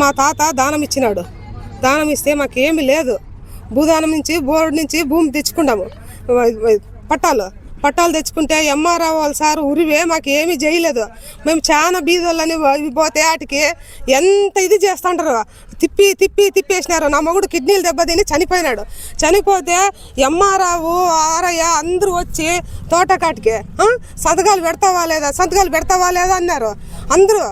మా తాత దానం ఇచ్చినాడు. దానం ఇస్తే మాకేమీ లేదు. భూదానం నుంచి బోర్డు నుంచి భూమి తెచ్చుకున్నాము. పట్టాలు తెచ్చుకుంటే ఎంఆర్ఓ వాళ్ళ సార్ ఉరివే మాకు ఏమీ చేయలేదు. మేము చాలా బీదోళ్ళని పోతే వాటికి ఎంత ఇది చేస్తుంటారు. తిప్పేసినారు. నా మొగుడు కిడ్నీలు దెబ్బతిని చనిపోయినాడు. చనిపోతే ఎంఆర్ఓ ఆరయ్య అందరూ వచ్చి తోటకాటికి సంతకాలు పెడతావా లేదా అన్నారు. అందరూ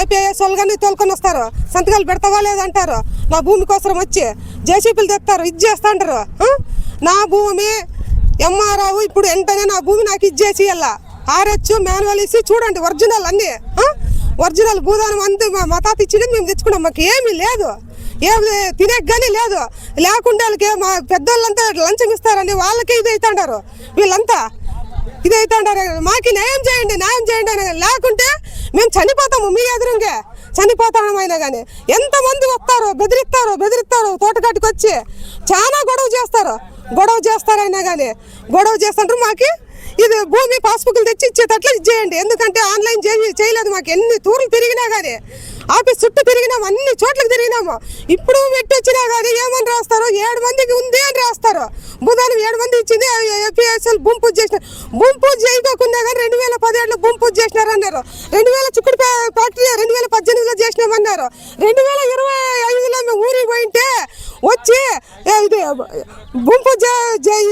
ఏపీఐఎస్ వాళ్ళు కానీ తోలుకొని వస్తారు. సంతకాలు పెడతావా లేదంటారు. నా భూమి కోసం వచ్చి జేసీపీలు తెస్తారు, ఇది చేస్తుంటారు. నా భూమి ఎంఆర్ఓ ఇప్పుడు వెంటనే నా భూమి నాకు ఇచ్చేసి వెళ్ళా. ఆర్హెచ్ మాన్యువల్ ఇచ్చి చూడండి, ఒరిజినల్ అన్నీ ఒరిజినల్ భూదానం అంతా మా తాత ఇచ్చింది మేము తెచ్చుకున్నాం. మాకు ఏమీ లేదు, ఏమి తినేకి కానీ లేదు. లేకుండా వాళ్ళకి మా పెద్దోళ్ళంతా లంచం ఇస్తారని వాళ్ళకే ఇది అవుతుంటారు. వీళ్ళంతా ఇది అవుతుంటారు. మాకు న్యాయం చేయండి అని. లేకుంటే మేము చనిపోతాము. మీ ఎదురుగా చనిపోతామైనా కానీ ఎంతమంది వస్తారు, బెదిరిస్తారు. తోటకాటికి వచ్చి చాలా గొడవ చేస్తారైనా కానీ గొడవ చేస్తుంటారు. మాకు ఇది భూమి పాస్బుక్లు తెచ్చి ఇచ్చేటట్లు ఇచ్చేయండి. ఎందుకంటే ఆన్లైన్ చేయలేదు. మాకు ఎన్ని తూర్లు తిరిగినా కానీ ఆఫీస్ చుట్టూ తిరిగినాము, అన్ని చోట్లకి తిరిగినాము. ఇప్పుడు పెట్టి వచ్చినా కానీ ఏమని రాస్తారు, 7 మందికి ఉంది అని రాస్తారు. భూదానం 7 మంది ఇచ్చింది. ఏపీఎస్ఎల్ భూమి పూజ చేసినారు. భూమి పూజ చేయకుండా కానీ 2017లో భూమి పూజ చేసినారు అన్నారు. 2000 చిక్కుడు ఫ్యాక్టరీ 2018లో చేసినామన్నారు. 2025లో మేము ఊరికి పోయింటే వచ్చి ఇది భూమి పూజ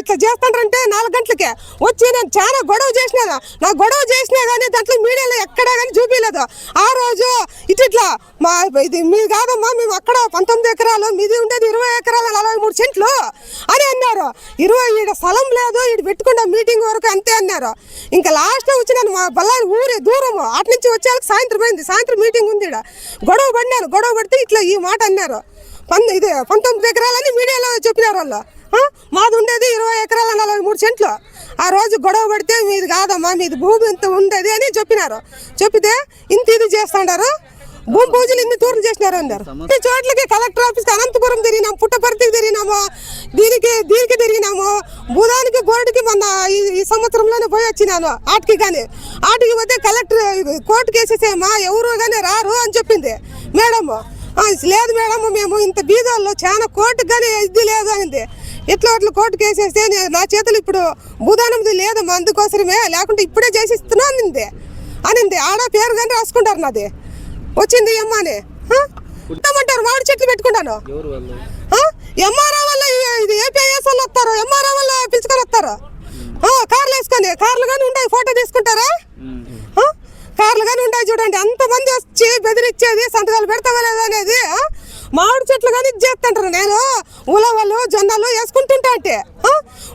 ఇట్లా చేస్తాంటారంటే 4 గంటలకే వచ్చి నేను చాలా గొడవ చేసినా. నా గొడవ చేసినా కానీ దాంట్లో మీడియాలో ఎక్కడా కానీ చూపించలేదు. ఆ రోజు ఇట్లా మా ఇది మీ కాదమ్మా, మేము అక్కడ 19 ఎకరాలు, మీది ఉండేది 20 ఎకరాల 43 సెంట్లు అని అన్నారు. 20 స్థలం లేదు, ఇటు పెట్టుకున్న మీటింగ్ వరకు అంతే అన్నారు. ఇంకా లాస్ట్లో వచ్చినాను. మా బళ్ళారి ఊరే దూరము. అటు నుంచి వచ్చేళ్ళకి సాయంత్రం అయింది. సాయంత్రం మీటింగ్ ఉంది. గొడవ పడితే ఇట్లా ఈ మాట అన్నారు. 19 ఎకరాలని మీడియాలో చెప్పినారు వాళ్ళు. మాది ఉండేది 20 ఎకరాల 43 సెంట్లు. ఆ రోజు గొడవ పడితే మీది కాదమ్మా, మీది భూమి ఇంత ఉండేది అని చెప్పినారు. చెప్పితే ఇంత ఇది చేస్తాడారు. భూమి పూజలు ఇన్ని తూర్లు చేసినారు అన్నారు. ఈ చోట్లకి కలెక్టర్ ఆఫీస్ అనంతపురం తిరిగినాము, పుట్టపర్తికి తిరిగినాము, దీనికి తిరిగినాము. భూదానికి బోర్డుకి మొన్న ఈ సంవత్సరంలోనే పోయి వచ్చినాను. ఆటికి పోతే కలెక్టర్ కోర్టుకి వేసేసేమా ఎవరు కానీ రారు అని చెప్పింది మేడం. లేదు మేడం, మేము ఇంత బీదోళ్ళు చాలా కోర్టుకు కానీ ఇది లేదు అనింది. ఎట్లా కోర్టుకు వేసేస్తే నా చేతులు ఇప్పుడు భూదానంది లేదమ్మా, అందుకోసమే లేకుంటే ఇప్పుడే చేసి ఇస్తున్నా అనింది. ఆడ పేరు కానీ రాసుకుంటారు. నాది వచ్చింది అమ్మాని ఉంటామంటారు. మామిడి చెట్లు పెట్టుకుంటాను. ఎంఆర్ఓ వల్ల ఇది ఏపీఐఎస్ వాళ్ళు వస్తారు. ఎంఆర్ఓ వల్ల పిలుచుకొని వస్తారు. కార్లు వేసుకొని కార్లు కానీ ఉంటాయి. ఫోటో తీసుకుంటారా? కార్లు కానీ ఉంటాయి చూడండి. అంతమంది వచ్చి బెదిరించేది, సంతకాలు పెడతావా లేదా అనేది. మామిడి చెట్లు కానీ ఇది చేస్తుంటారు. నేను ఉలవలు జొన్నలు వేసుకుంటుంటా అంటే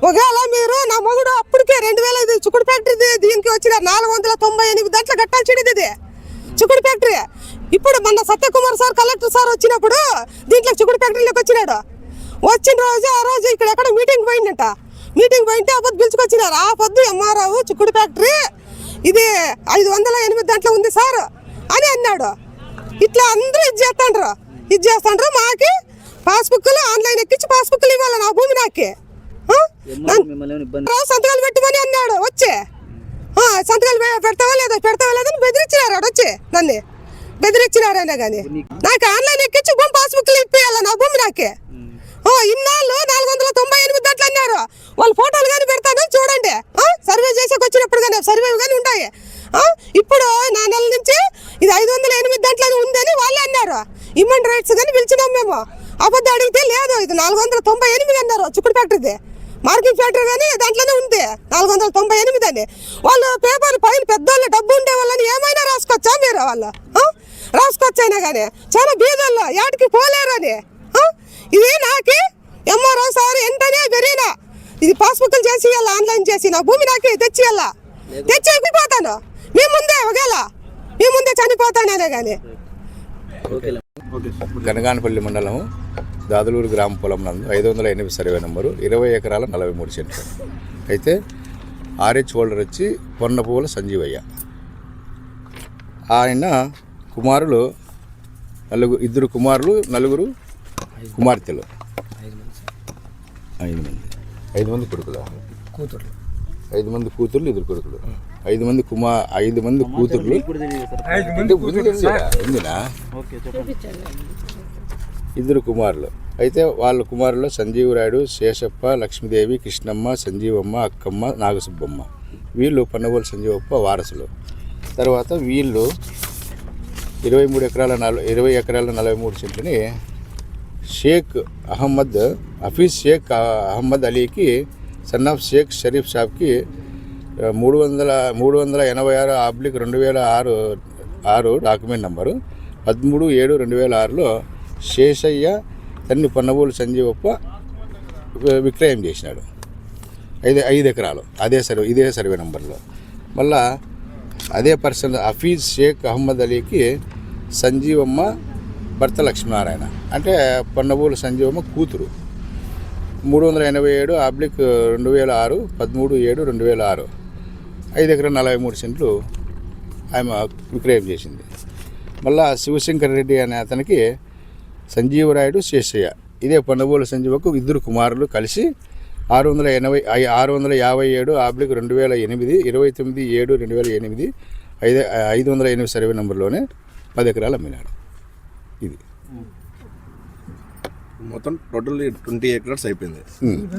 ఒకవేళ మీరు నా మొగుడు అప్పటికే 2005 చిక్కుడు ఫ్యాక్టరీ దీనికి వచ్చిన 498 దాంట్లో కట్టాల్సింది ఇది చిక్కుడు ఫ్యాక్టరీ. ఇప్పుడు మన సత్యకుమార్ సార్ కలెక్టర్ సార్ వచ్చినప్పుడు దీంట్లో చిక్కుడు ఫ్యాక్టరీలోకి వచ్చినాడు. వచ్చిన రోజు ఆ రోజు ఇక్కడ ఎక్కడ మీటింగ్ పోయిందంట. మీటింగ్ పోయింటే ఆ పొద్దు పిలుచుకొచ్చినారు. ఆ పొద్దు ఎంఆర్ఓ చిక్కుడు ఫ్యాక్టరీ ఇది 508 దాంట్లో ఉంది సార్ అని అన్నాడు. ఇట్లా అందరూ ఇది చేస్తాండ్రు. మాకి పాస్బుక్లు ఆన్లైన్ ఎక్కించి పాస్బుక్లు ఇవ్వాలి. నా భూమి నాకే సంతకాలు పెట్టమని అన్నాడు. వచ్చే సంతకాలు పెడతావా లేదని బెదిరించినారు. వచ్చి నన్ను బెదిరించినారైనా కానీ నాకు ఆన్లైన్ ఎక్కించి భూమి పాస్బుక్లు ఇప్పియాల. నా భూమి నాకే ఇన్నాళ్ళు 498 దాంట్లో అన్నారు. వాళ్ళు ఫోటోలు కానీ పెడతాను చూడండి. సర్వే చేసేకి వచ్చినప్పుడు కానీ సర్వే కానీ ఉంటాయి. ఇప్పుడు నా నెల నుంచి ఇది 508 దాంట్లో ఉందని వాళ్ళే అన్నారు. హ్యూమన్ రైట్స్ కానీ పిలిచినాం మేము. అబద్ధం అడిగితే లేదు, ఇది 498 అన్నారు. చిక్కుడు ఫ్యాక్టరీది మార్కింగ్ ఫ్యాక్టరీ కానీ దాంట్లోనే ఉంది 498 అని. వాళ్ళు పేపర్ పైన పెద్దోళ్ళు డబ్బు ఉండే వాళ్ళని ఏమైనా రాసుకోవచ్చా మీరు? వాళ్ళు రాసుకోవచ్చైనా కానీ చాలా బీదోళ్ళు ఏటికి పోలేరు అని. ఇది నాకి ఎంఆర్ఓ సార్ వెంటనే పెరిగినా ఇది పాస్బుక్లు చేసి ఇవ్వాలి, ఆన్లైన్ చేసి నా భూమి నాకే తెచ్చి ఎక్కిపోతాను. మీ ముందే చనిపోతానే కానీ. గనగానపల్లి మండలం దాదులూరు గ్రామ పొలం నందు 508 సర్వే నెంబరు 20 ఎకరాల 43 సెంట్లు. అయితే ఆర్హెచ్ హోల్డర్ వచ్చి పొన్నపువ్వుల సంజీవయ్య. ఆయన కుమారులు 2 కుమారులు 4 కుమార్తెలు, 5 మంది కొడుకులు, 5 మంది కూతుర్లు 2 కొడుకులు. 5 మంది కూతుర్లు అంటే ఉందినా 2 కుమారులు. అయితే వాళ్ళ కుమారులు సంజీవ్ రాయుడు, శేషప్ప, లక్ష్మీదేవి, కృష్ణమ్మ, సంజీవమ్మ, అక్కమ్మ, నాగసుబ్బమ్మ. వీళ్ళు పన్నవోలు సంజీవప్ప వారసులు. తర్వాత వీళ్ళు 20 ఎకరాల 43 సెంట్లని హఫీజ్ షేక్ అహ్మద్ అలీకి సన్ ఆఫ్ షేక్ షరీఫ్ షాబ్కి 386/2006 డాక్యుమెంట్ నంబరు 13/7/2006లో శేషయ్య తన్ని పన్నవోలు సంజీవప్ప విక్రయం చేసినాడు. 5 ఎకరాలు ఇదే సర్వే నంబర్లో. మళ్ళా అదే పర్సన్ హఫీజ్ షేక్ అహ్మద్ అలీకి సంజీవమ్మ భర్త లక్ష్మీనారాయణ అంటే పన్నవోలు సంజీవమ్మ కూతురు 387/2006 13/7/2006 5 ఎకరాల 43 సెంట్లు ఆమె విక్రయం చేసింది. మళ్ళా శివశంకర్ రెడ్డి అనే అతనికి సంజీవరాయుడు, శేషయ్య ఇదే పన్నవోలు సంజీవకు 2 కుమారులు కలిసి 657/2008 29/7/2008 508 సర్వే నెంబర్లోనే 10 ఎకరాలు అమ్మినాడు. ఇది మొత్తం టోటల్ 20 acres అయిపోయింది.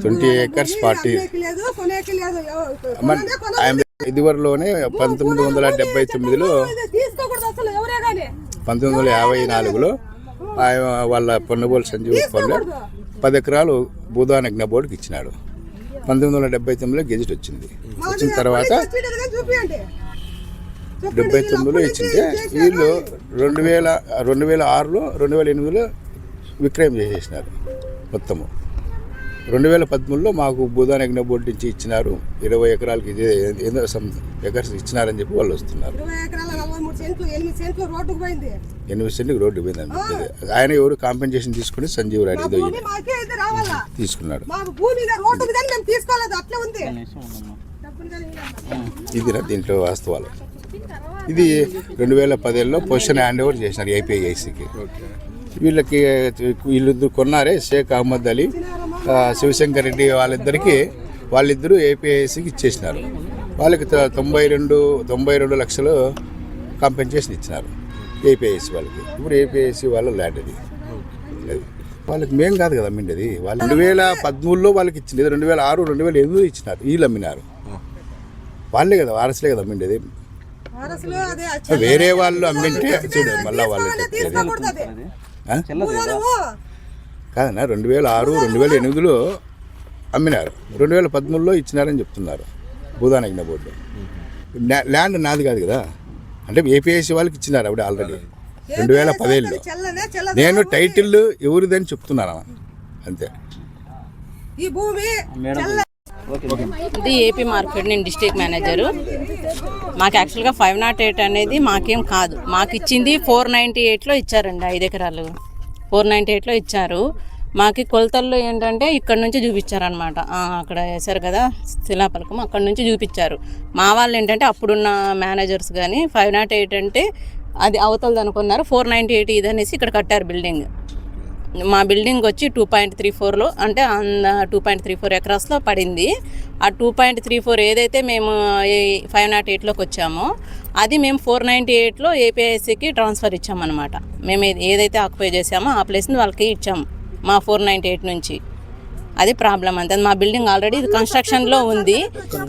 20 acres 40. ఇదివరలోనే 1979లో 1954లో వాళ్ళ పన్నవోలు సంజీవప్పలో 10 ఎకరాలు భూదానజ్ఞ బోర్డుకి ఇచ్చినాడు. 1979లో గెజిట్ వచ్చింది. వచ్చిన తర్వాత 79లో ఇచ్చింటే వీళ్ళు 2006లో 2008లో విక్రయం చేసేసినారు మొత్తము. 2013లో మాకు భూదానజ్ఞ బోర్డు నుంచి ఇచ్చినారు 20 ఎకరాలకి ఏదో ఎకర్స్ ఇచ్చినారని చెప్పి వాళ్ళు వస్తున్నారు. 8 సెంట్లకు రోడ్డు పోయిందండి. ఆయన ఎవరు కాంపెన్సేషన్ తీసుకుని సంజీవ్ రాయుడు తీసుకున్నాడు. ఇదిరా దీంట్లో వాస్తవాలు. ఇది 2010లో పొజిషన్ హ్యాండ్ ఓవర్ చేసినారు ఏపీఐసికి. వీళ్ళిద్దరు కొన్నారే షేక్ అహ్మద్ అలీ, శివశంకర్ రెడ్డి వాళ్ళిద్దరూ ఏపీఐసికి ఇచ్చేసినారు. వాళ్ళకి 92 లక్షలు కాంపెన్సేషన్ ఇచ్చినారు ఏపీఐసి వాళ్ళకి. ఇప్పుడు ఏపీఐసి వాళ్ళ ల్యాండ్ అది వాళ్ళకి మేం కాదు కదా అమ్మిండేది. వాళ్ళు 2013లో వాళ్ళకి ఇచ్చింది, 2006 2008 ఇచ్చినారు. వీళ్ళు అమ్మినారు. వాళ్ళే కదా వారసులే కదా అమ్మిండేది. వేరే వాళ్ళు అమ్మింటే చూడు మళ్ళీ వాళ్ళు కాదన్నా 2006 2008లో అమ్మినారు. 2013లో ఇచ్చినారని చెప్తున్నారు భూదానజ్ఞ బోర్డు. ల్యాండ్ నాది కాదు కదా, అంటే ఏపీఐసి వాళ్ళకి ఇచ్చినారు అప్పుడు ఆల్రెడీ 2010లో. నేను టైటిల్ ఎవరిదని చెప్తున్నాను అంతే. ఇది ఏపీ మార్కెట్, నేను డిస్ట్రిక్ట్ మేనేజరు. మాకు యాక్చువల్గా 508 అనేది మాకేం కాదు, మాకు ఇచ్చింది 498లో ఇచ్చారండి. 5 ఎకరాలు 498లో ఇచ్చారు. మాకు కొలతల్లో ఏంటంటే ఇక్కడ నుంచి చూపించారనమాట. అక్కడ వేశారు కదా శిలాపలకం, అక్కడ నుంచి చూపించారు. మా వాళ్ళు ఏంటంటే అప్పుడున్న మేనేజర్స్ కానీ 508 అంటే అది అవతలది అనుకున్నారు. 498 ఇది అనేసి ఇక్కడ కట్టారు బిల్డింగ్. మా బిల్డింగ్ వచ్చి 2.34లో అంటే 2.34 ఎకరాస్లో పడింది. ఆ 2.34 ఏదైతే మేము 508లోకి వచ్చామో అది మేము 498లో ఏపీఐసికి ట్రాన్స్ఫర్ ఇచ్చామన్నమాట. మేము ఏదైతే ఆక్యుపై చేసామో ఆ ప్లేస్ని వాళ్ళకి ఇచ్చాము మా 498 నుంచి. అది ప్రాబ్లం అంతే. మా బిల్డింగ్ ఆల్రెడీ ఇది కన్స్ట్రక్షన్లో ఉంది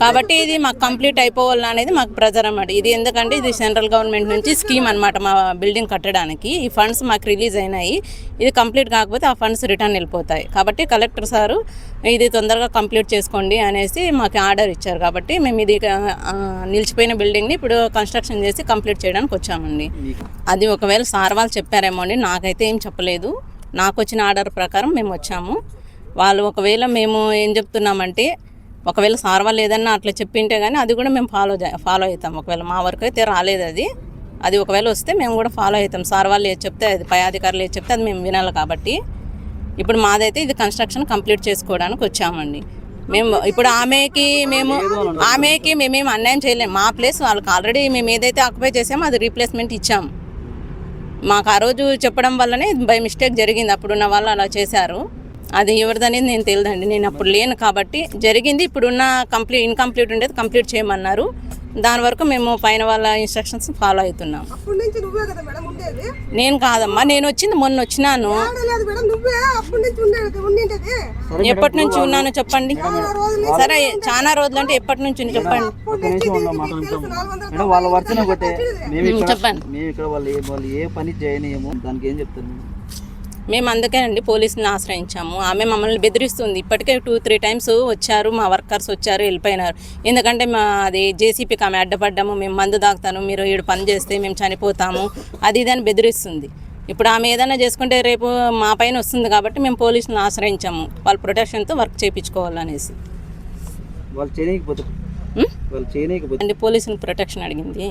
కాబట్టి ఇది మాకు కంప్లీట్ అయిపోవాలి అనేది మాకు ప్రెజర్ అన్నమాట. ఇది ఎందుకంటే ఇది సెంట్రల్ గవర్నమెంట్ నుంచి స్కీమ్ అనమాట మా బిల్డింగ్ కట్టడానికి. ఈ ఫండ్స్ మాకు రిలీజ్ అయినాయి. ఇది కంప్లీట్ కాకపోతే ఆ ఫండ్స్ రిటర్న్ వెళ్ళిపోతాయి. కాబట్టి కలెక్టర్ సారు ఇది తొందరగా కంప్లీట్ చేసుకోండి అనేసి మాకు ఆర్డర్ ఇచ్చారు. కాబట్టి మేము ఇది నిలిచిపోయిన బిల్డింగ్ని ఇప్పుడు కన్స్ట్రక్షన్ చేసి కంప్లీట్ చేయడానికి వచ్చామండి. అది ఒకవేళ సార్ వాళ్ళు చెప్పారేమో అండి, నాకైతే ఏం చెప్పలేదు. నాకు వచ్చిన ఆర్డర్ ప్రకారం మేము వచ్చాము. వాళ్ళు ఒకవేళ మేము ఏం చెప్తున్నామంటే ఒకవేళ సార్ వాళ్ళు ఏదన్నా అట్లా చెప్పింటే కానీ అది కూడా మేము ఫాలో అవుతాం. ఒకవేళ మా వరకు అయితే రాలేదు అది ఒకవేళ వస్తే మేము కూడా ఫాలో అవుతాం. సార్ వాళ్ళు ఏది చెప్తే అది పై అధికారులు ఏది చెప్తే అది మేము వినాలి. కాబట్టి ఇప్పుడు మాదైతే ఇది కన్స్ట్రక్షన్ కంప్లీట్ చేసుకోవడానికి వచ్చామండి. మేము ఇప్పుడు ఆమెకి మేమేం అన్యాయం చేయలేము. మా ప్లేస్ వాళ్ళకి ఆల్రెడీ మేము ఏదైతే ఆక్యుపై చేసామో అది రీప్లేస్మెంట్ ఇచ్చాము. మాకు ఆ రోజు చెప్పడం వల్లనే బై మిస్టేక్ జరిగింది. అప్పుడున్న వాళ్ళు అలా చేశారు. అది ఎవరిదనేది నేను తెలియదండి, నేను అప్పుడు లేను కాబట్టి జరిగింది. ఇప్పుడున్న ఇన్కంప్లీట్ ఉండేది కంప్లీట్ చేయమన్నారు. దాని వరకు మేము పైన వాళ్ళ ఇన్స్ట్రక్షన్స్ ఫాలో అవుతున్నాం. అప్పటి నుంచి నువ్వే కదా మేడం ఉండేది? నేను కాదమ్మా, నేను వచ్చింది మొన్న వచ్చినాను. లేదు మేడం, నువ్వే అప్పటి నుంచి ఉండింటది. ఎప్పటి నుంచి ఉన్నానో చెప్పండి. సరే, చాలా రోజులు అంటే ఎప్పటి నుంచి ఉంది చెప్పండి. మేడం వాళ్ళ వర్చన ఒకటే, చెప్పండి. మేము ఇక్కడ వాళ్ళు ఏ పని చేయనియము, దానికి ఏం చెప్తారు? మేము అందుకేనండి పోలీసుని ఆశ్రయించాము. ఆమె మమ్మల్ని బెదిరిస్తుంది. ఇప్పటికే 2-3 టైమ్స్ వచ్చారు, మా వర్కర్స్ వచ్చారు, వెళ్ళిపోయినారు. ఎందుకంటే అది జేసీపీకి ఆమె అడ్డపడ్డాము, మేము మందు తాగుతాను, మీరు ఈడు పని చేస్తే మేము చనిపోతాము, అది ఇదని బెదిరిస్తుంది. ఇప్పుడు ఆమె ఏదైనా చేసుకుంటే రేపు మా పైన వస్తుంది కాబట్టి మేము పోలీసులను ఆశ్రయించాము, వాళ్ళ ప్రొటెక్షన్తో వర్క్ చేయించుకోవాలనేసి. వాళ్ళు చేయకపోతే పోలీసుని ప్రొటెక్షన్ అడిగింది.